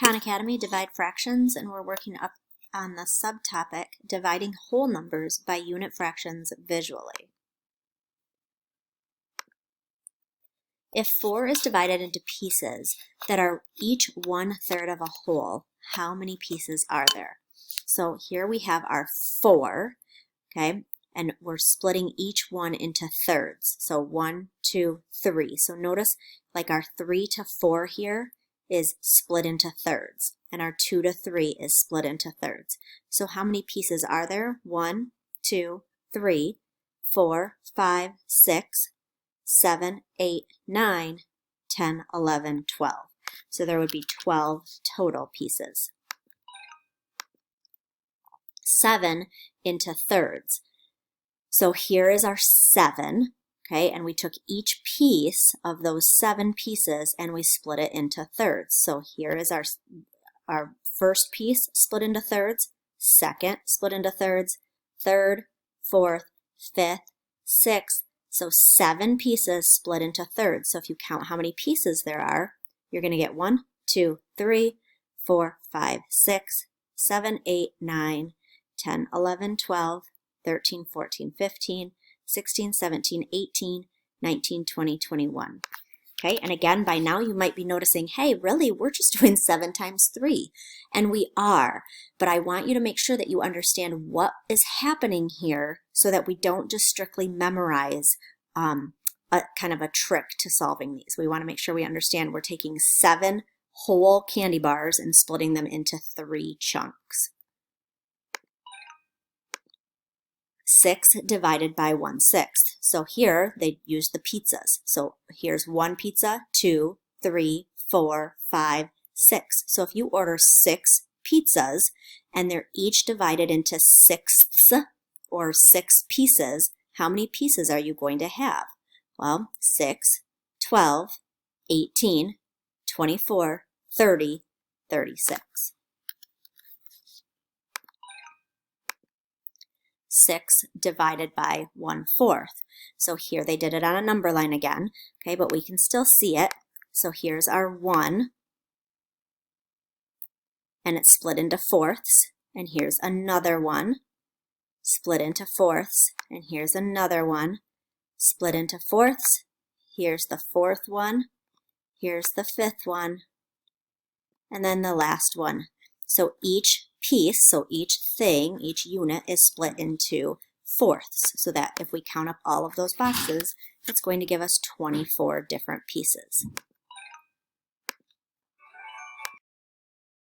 Khan Academy, Divide Fractions, and we're working up on the subtopic, Dividing Whole Numbers by Unit Fractions Visually. If 4 is divided into pieces that are each 1/3 of a whole, how many pieces are there? So here we have our 4, okay, and we're splitting each one into thirds. So 1, 2, 3. So notice like our 3 to 4 here is split into thirds, and our 2 to 3 is split into thirds. So how many pieces are there? 1, 2, 3, 4, 5, 6, 7, 8, 9, 10, 11, 12. So there would be 12 total pieces. 7 into thirds. So here is our 7, okay, and we took each piece of those 7 pieces and we split it into thirds. So here is our first piece split into thirds, second split into thirds, third, fourth, fifth, sixth. So 7 pieces split into thirds. So if you count how many pieces there are, you're going to get 1, 2, 3, 4, 5, 6, 7, 8, 9, 10, 11, 12, 13, 14, 15, 16, 17, 18, 19, 20, 21. Okay, and again, by now you might be noticing, hey, really, we're just doing 7 times 3. And we are, but I want you to make sure that you understand what is happening here so that we don't just strictly memorize a kind of a trick to solving these. We want to make sure we understand we're taking 7 whole candy bars and splitting them into 3 chunks. 6 divided by 1/6. So here they use the pizzas. So here's 1 pizza, 2, 3, 4, 5, 6. So if you order 6 pizzas and they're each divided into sixths or 6 pieces, how many pieces are you going to have? Well, 6, 12, 18, 24, 30, 36. 6 divided by 1/4. So here they did it on a number line again, okay, but we can still see it. So here's our 1, and it's split into fourths, and here's another 1, split into fourths, and here's another 1, split into fourths, here's the 4th one, here's the 5th one, and then the last one. So each piece, so each thing, each unit is split into fourths, so that if we count up all of those boxes, it's going to give us 24 different pieces.